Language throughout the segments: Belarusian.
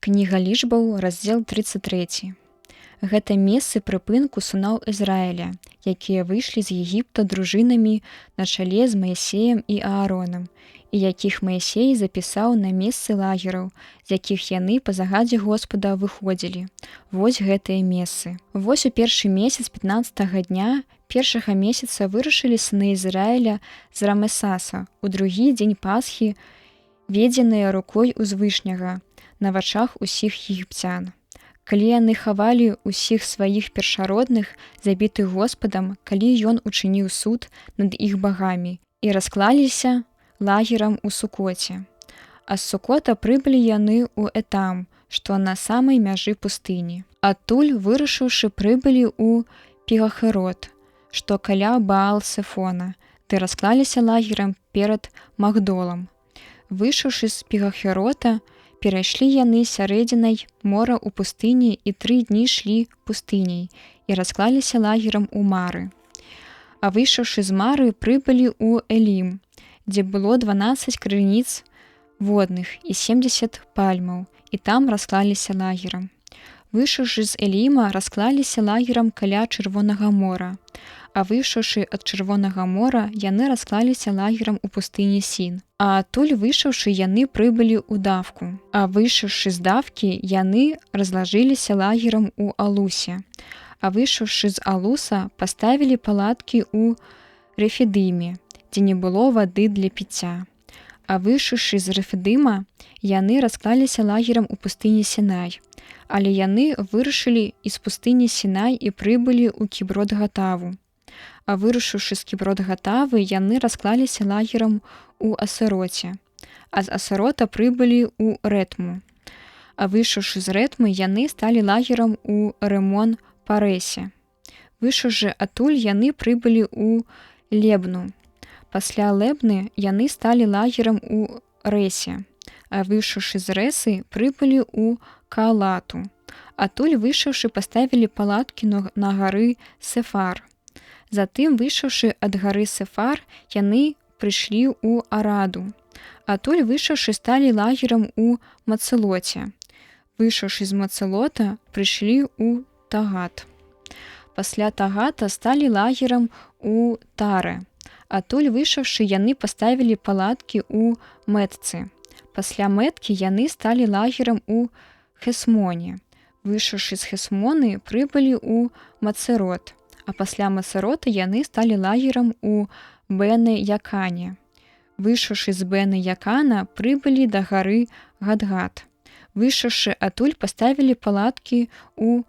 Кніга лічбаў, раздзел 33. Гэта месцы прыпынку сыноў Ізраіля, якія выйшлі з Егіпта дружынамі на чале з Маісеем і Ааронам, і якіх Маісей запісаў на месцы лагераў, з якіх яны па загадзе Господа выходзілі. Вось гэтыя месцы. Вось у першы месяц 15-го дня першага месяца вырушылі сыны Ізраіля з Рамесаса у другі дзень Пасхі, ведзеныя рукой Узвышняга, на вачах усіх егіпцян. Калі яны хавалі ўсіх сваіх першародных, забітых Господам, калі ён учыніў суд над іх багамі, і расклаліся лагерам у Сукоце. А з Сукота прыбылі яны ў Этам, што на самай мяжы пустыні. Адтуль, вырушыўшы, прыбылі ў Пігахерот, што каля Баал-Сефона, ды расклаліся лагерам перад Магдолам. Выйшаўшы з Пігахерота, перайшлі яны сярэдзінай мора ў пустыні і 3 дні шлі пустыняй і расклаліся лагерам у Мары. А выйшаўшы з Мары, прыбылі ў Элім, дзе было 12 крыніц водных і 70 пальмаў, і там расклаліся лагерам. Выйшаўшы з Эліма, расклаліся лагерам каля Чырвонага мора, а выйшаўшы ад Чырвонага мора, яны расклаліся лагерам у пустыні Сін. А адтуль выйшаўшы, яны прыбылі ў Давку. А выйшаўшы з Давкі, яны разлажыліся лагерам у Алусе. А выйшаўшы з Алуса, паставілі палаткі ў Рэфідыме, дзе не было вады для піцця. А выйшаўшы з Рэфідыма, яны расклаліся лагерам у пустыні Сінай. Але яны вырушылі з пустыні Сінай і прыбылі ў Кіброт-Гатаву. А вырушыўшы з Кіброт-Гатавы, яны расклаліся лагерам у Асэроце, а з Асэрота прыбылі ў Рэтму. А выйшаўшы з Рэтмы, яны сталі лагерам у Рэмон-Парэсе. Выйшаўшы адтуль, яны прыбылі ў Лебну. Пасля Лебны яны сталі лагерам у Рэсе, а выйшаўшы з Рэсы, прыбылі ў Каалату. Адтуль выйшаўшы, паставілі палаткі на гары Сефар. Затым, выйшаўшы ад гары Сефар, яны прыйшлі ў Араду. Адтуль выйшаўшы, сталі лагерам у Мацэлоце. Выйшаўшы з Мацэлота, прыйшлі ў Тагат. Пасля Тагата сталі лагерам у Таре. Адтуль выйшаўшы, яны паставілі палаткі ў Мэтцы. Пасля Мэткі яны сталі лагерам у Хесмоне. Выйшаўшы з Хесмоны, прыбылі ў Мацэрот. А пасля Мацэрота яны сталі лагерам у Бэны-Якане. Выйшаўшы з Бэны-Якана, прыбылі да гары Гадгад. Выйшаўшы адтуль, паставілі палаткі ў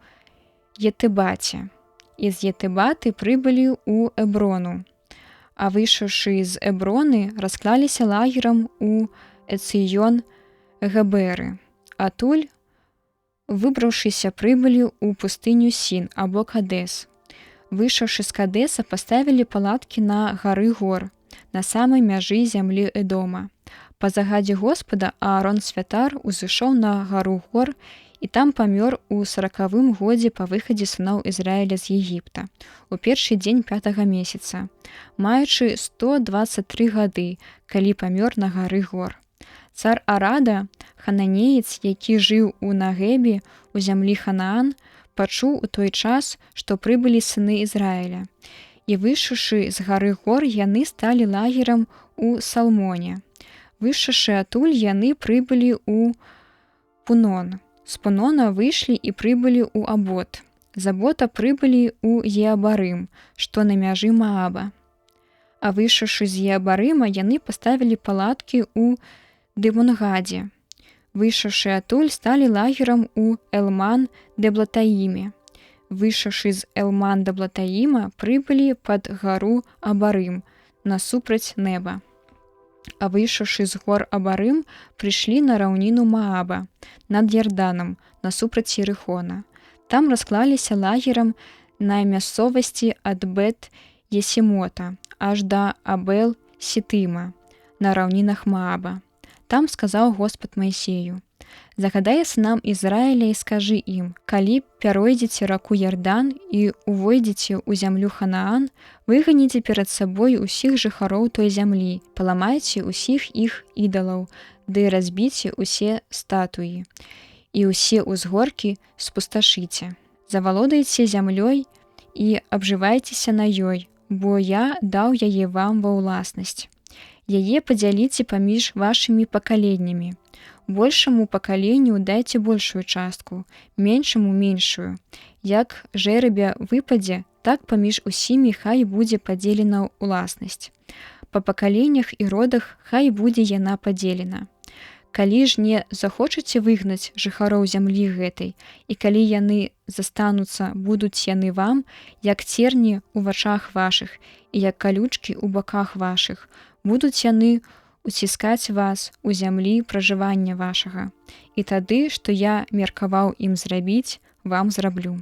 Етыбаце. І з Етыбаты прыбылі ў Эброну. А выйшаўшы з Эброны, расклаліся лагерам у Эцыён-Геберы. Адтуль, выбраўшыся, прыбылі ў пустыню Сін або Кадэс. Выйшаўшы з Кадэса, паставілі палаткі на гары гор, на самай мяжы зямлі Эдома. Па загадзе Господа Аарон святар узышоў на гару гор і там памёр у 40-м годзе па выхадзе сыноў Ізраіля з Егіпта, у першы дзень 5-го месяца, маючы 123 гады, калі памёр на гары гор. Цар Арада, хананеец, які жыў у Нагебе, у зямлі Ханаан, пачуў у той час, што прыбылі сыны Ізраіля. І выйшаўшы з гары гор, яны сталі лагерам у Салмоне. Выйшаўшы адтуль, яны прыбылі ў Пунон. З Пунона выйшлі і прыбылі ў Абот. З Абота прыбылі ў Еабарым, што на мяжы Мааба. А выйшаўшы з Еабарыма, яны паставілі палаткі ў Дымонгадзе. Выйшаўшы адтуль, сталі лагерам у Элман-де-Блатаіме. Выйшаўшы з Элман-де-Блатаіма, прыбылі пад гару Абарым, насупраць Неба. А выйшаўшы з гор Абарым, прыйшлі на раўніну Мааба, над Ярданам, насупраць Ерыхона. Там расклаліся лагерам на мясцовасці ад Бэт-Есімота аж да Абел-Сітыма, на раўнінах Мааба. Там сказаў Господ Маісею: «Загадай сынам Ізраіля і скажы ім: калі пяройдзеце раку Ярдан і увойдзеце ў зямлю Ханаан, выганіце перад сабой усіх жыхароў той зямлі, паламайце усіх іх ідалаў, ды разбіце усе статуі. і ўсе ўзгоркі спусташыце. Завалодайце зямлёй і абжывайцеся на ёй, бо я даў яе вам ва ўласнасць. Яе падзяліце паміж вашымі пакаленнямі. Большаму пакаленню дайце большую частку, меншаму меншую. Як жэрабе выпадзе, так паміж усімі хай будзе падзелена ўласнасць. Па пакаленнях і родах хай будзе яна падзелена. Калі ж не захочаце выгнаць жыхароў зямлі гэтай, і калі яны застануцца, будуць яны вам, як церні ў вачах вашых і як калючкі ў баках вашых, будуць яны уціскаць вас у зямлі пражывання вашага. І тады, што я меркаваў ім зрабіць, вам зраблю.